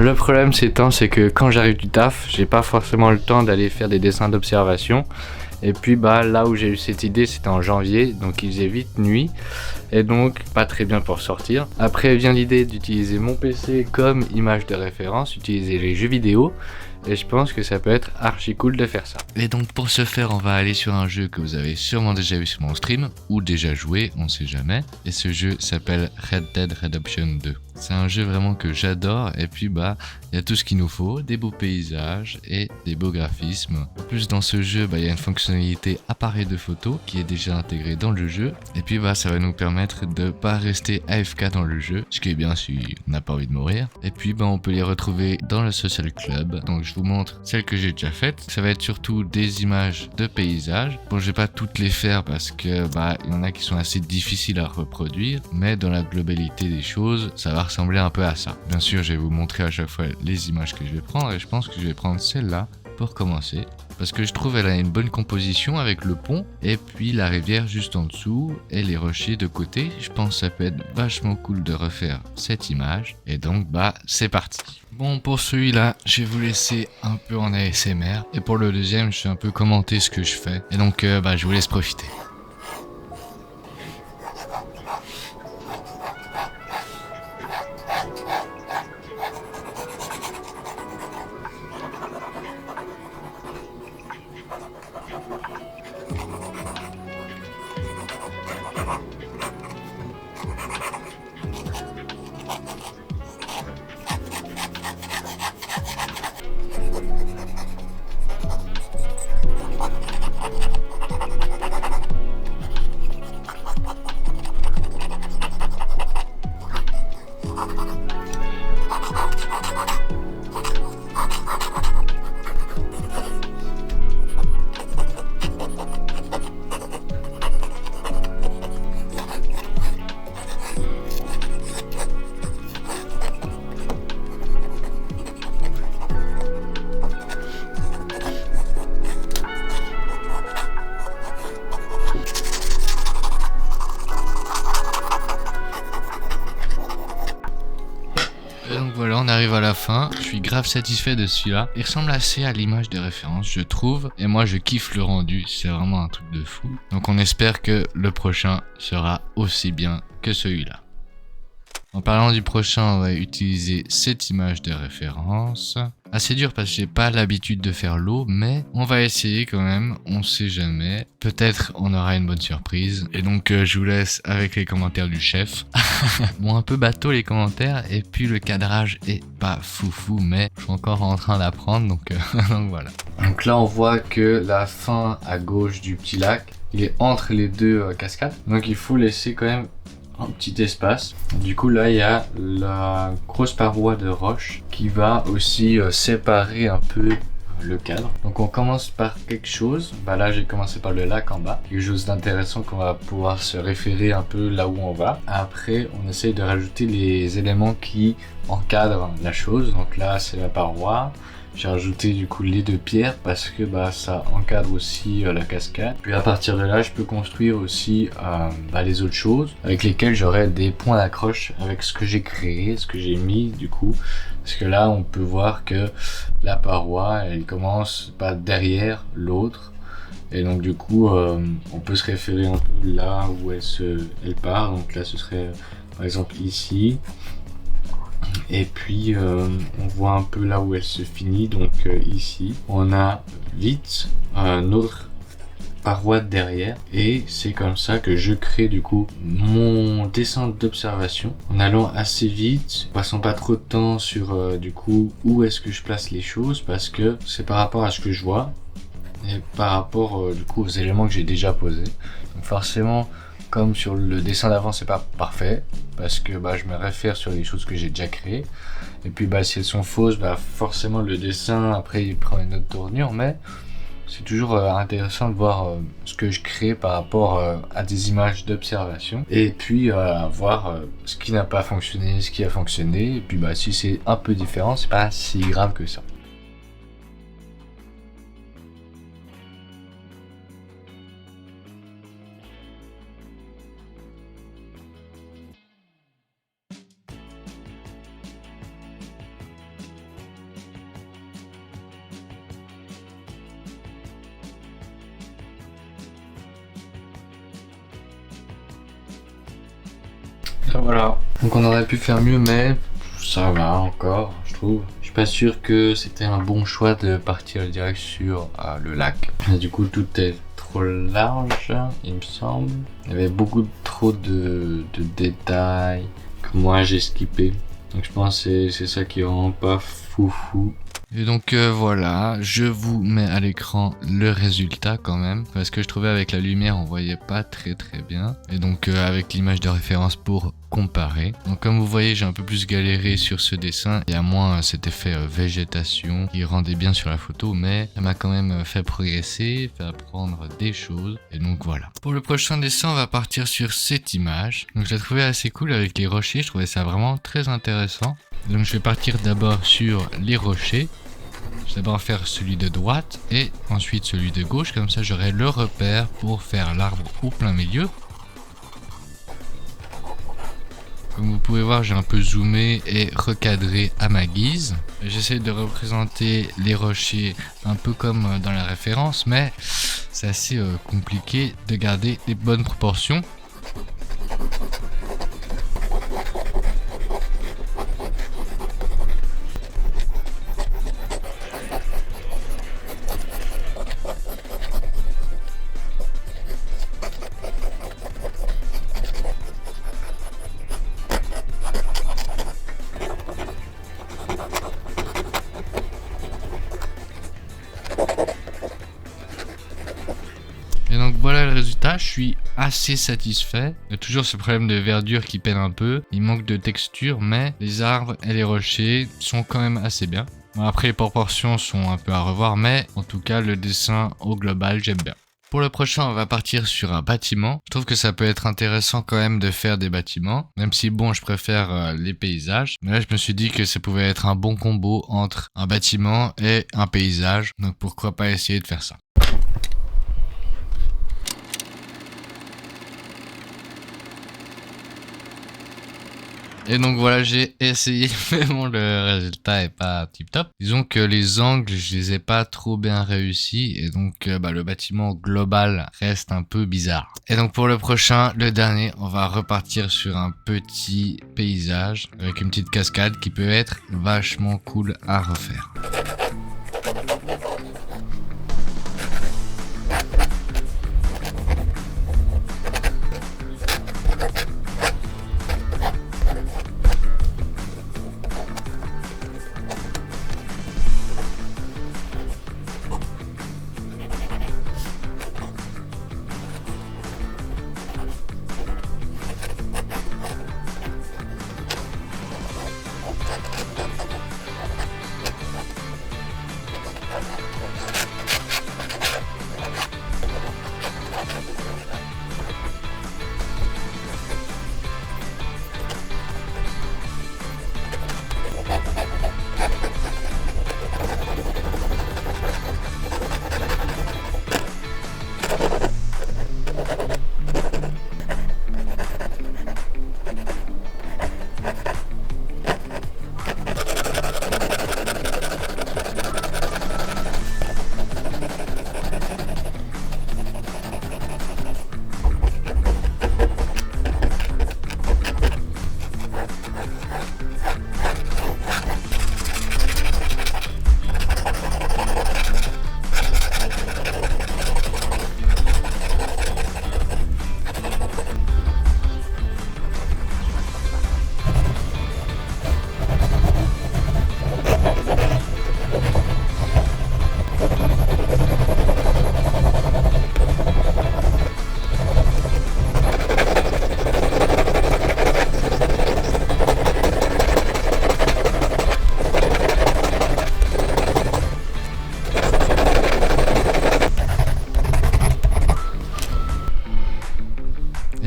Le problème ces temps, c'est que quand j'arrive du taf, j'ai pas forcément le temps d'aller faire des dessins d'observation. Et puis là où j'ai eu cette idée, c'était en janvier, donc il faisait vite nuit, et donc pas très bien pour sortir. Après vient l'idée d'utiliser mon PC comme image de référence, utiliser les jeux vidéo, et je pense que ça peut être archi cool de faire ça. Et donc pour ce faire, on va aller sur un jeu que vous avez sûrement déjà vu sur mon stream, ou déjà joué, on sait jamais. Et ce jeu s'appelle Red Dead Redemption 2. C'est un jeu vraiment que j'adore, et puis il y a tout ce qu'il nous faut, des beaux paysages et des beaux graphismes. En plus dans ce jeu, il y a une fonctionnalité appareil de photo qui est déjà intégrée dans le jeu, et puis ça va nous permettre de pas rester AFK dans le jeu, ce qui est bien si on n'a pas envie de mourir. Et puis on peut les retrouver dans le social club, donc je vous montre celles que j'ai déjà faites. Ça va être surtout des images de paysages. Bon, je vais pas toutes les faire parce que il y en a qui sont assez difficiles à reproduire, mais dans la globalité des choses, ça va ressembler un peu à ça. Bien sûr, je vais vous montrer à chaque fois les images que je vais prendre, et je pense que je vais prendre celle-là pour commencer, parce que je trouve elle a une bonne composition avec le pont et puis la rivière juste en dessous et les rochers de côté. Je pense que ça peut être vachement cool de refaire cette image, et donc c'est parti. Bon, pour celui-là, je vais vous laisser un peu en ASMR, et pour le deuxième, je vais un peu commenter ce que je fais, et donc je vous laisse profiter. Et donc voilà, on arrive à la fin. Je suis grave satisfait de celui-là. Il ressemble assez à l'image de référence, je trouve. Et moi, je kiffe le rendu. C'est vraiment un truc de fou. Donc on espère que le prochain sera aussi bien que celui-là. En parlant du prochain, on va utiliser cette image de référence. Assez dur parce que j'ai pas l'habitude de faire l'eau, mais on va essayer quand même, on sait jamais. Peut-être on aura une bonne surprise. Et donc je vous laisse avec les commentaires du chef. Bon, un peu bateau les commentaires, et puis le cadrage est pas foufou, mais je suis encore en train d'apprendre, donc voilà. Donc là on voit que la fin à gauche du petit lac, il est entre les deux cascades, donc il faut laisser quand même un petit espace. Du coup là il y a la grosse paroi de roche qui va aussi séparer un peu le cadre. Donc on commence par quelque chose, là j'ai commencé par le lac en bas, quelque chose d'intéressant qu'on va pouvoir se référer un peu là où on va. Après on essaye de rajouter les éléments qui encadrent la chose, donc là c'est la paroi. J'ai rajouté du coup les deux pierres parce que ça encadre aussi la cascade. Puis à partir de là, je peux construire aussi les autres choses avec lesquelles j'aurai des points d'accroche avec ce que j'ai créé, ce que j'ai mis du coup. Parce que là, on peut voir que la paroi, elle commence pas derrière l'autre. Et donc du coup, on peut se référer un peu là où elle part. Donc là, ce serait par exemple ici. Et puis on voit un peu là où elle se finit, donc ici on a vite notre paroi derrière, et c'est comme ça que je crée du coup mon dessin d'observation en allant assez vite, passant pas trop de temps sur du coup où est-ce que je place les choses, parce que c'est par rapport à ce que je vois et par rapport du coup aux éléments que j'ai déjà posés. Donc forcément, comme sur le dessin d'avant, c'est pas parfait parce que je me réfère sur les choses que j'ai déjà créées, et puis si elles sont fausses, forcément le dessin après il prend une autre tournure, mais c'est toujours intéressant de voir ce que je crée par rapport à des images d'observation, et puis voir ce qui n'a pas fonctionné, ce qui a fonctionné, et puis si c'est un peu différent, c'est pas si grave que ça. Voilà. Donc on aurait pu faire mieux, mais ça va encore, je trouve. Je suis pas sûr que c'était un bon choix de partir direct sur le lac. Et du coup, tout est trop large, il me semble. Il y avait beaucoup trop de détails que moi j'ai skippé. Donc je pense que c'est ça qui est vraiment pas foufou. Et donc voilà, je vous mets à l'écran le résultat quand même, parce que je trouvais avec la lumière on voyait pas très bien, et donc avec l'image de référence pour comparer. Donc comme vous voyez, j'ai un peu plus galéré sur ce dessin, il y a moins cet effet végétation qui rendait bien sur la photo, mais ça m'a quand même fait progresser, fait apprendre des choses, et donc voilà. Pour le prochain dessin, on va partir sur cette image. Donc je l'ai trouvé assez cool avec les rochers, je trouvais ça vraiment très intéressant. Donc je vais partir d'abord sur les rochers. Je vais d'abord faire celui de droite et ensuite celui de gauche, comme ça j'aurai le repère pour faire l'arbre au plein milieu. Comme vous pouvez voir, j'ai un peu zoomé et recadré à ma guise. J'essaie de représenter les rochers un peu comme dans la référence, mais c'est assez compliqué de garder les bonnes proportions. Et donc voilà le résultat, je suis assez satisfait. Il y a toujours ce problème de verdure qui peine un peu, il manque de texture, mais les arbres et les rochers sont quand même assez bien. Bon, après les proportions sont un peu à revoir, mais en tout cas le dessin au global j'aime bien. Pour le prochain, on va partir sur un bâtiment. Je trouve que ça peut être intéressant quand même de faire des bâtiments, même si bon, je préfère les paysages. Mais là, je me suis dit que ça pouvait être un bon combo entre un bâtiment et un paysage, donc pourquoi pas essayer de faire ça. Et donc voilà, j'ai essayé, mais bon, le résultat est pas tip top. Disons que les angles, je les ai pas trop bien réussis, et donc le bâtiment global reste un peu bizarre. Et donc pour le prochain, le dernier, on va repartir sur un petit paysage avec une petite cascade qui peut être vachement cool à refaire.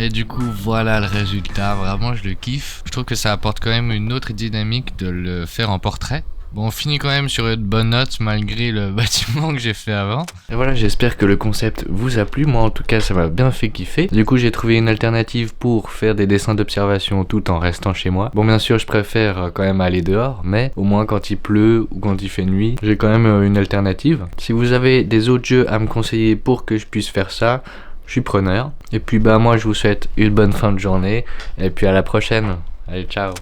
Et du coup voilà le résultat, vraiment je le kiffe. Je trouve que ça apporte quand même une autre dynamique de le faire en portrait. Bon, on finit quand même sur une bonne note malgré le bâtiment que j'ai fait avant. Et voilà, j'espère que le concept vous a plu. Moi en tout cas ça m'a bien fait kiffer. Du coup j'ai trouvé une alternative pour faire des dessins d'observation tout en restant chez moi. Bon, bien sûr je préfère quand même aller dehors, mais au moins quand il pleut ou quand il fait nuit, j'ai quand même une alternative. Si vous avez des autres jeux à me conseiller pour que je puisse faire ça, je suis preneur. Et puis bah moi je vous souhaite une bonne fin de journée et puis à la prochaine. Allez, ciao.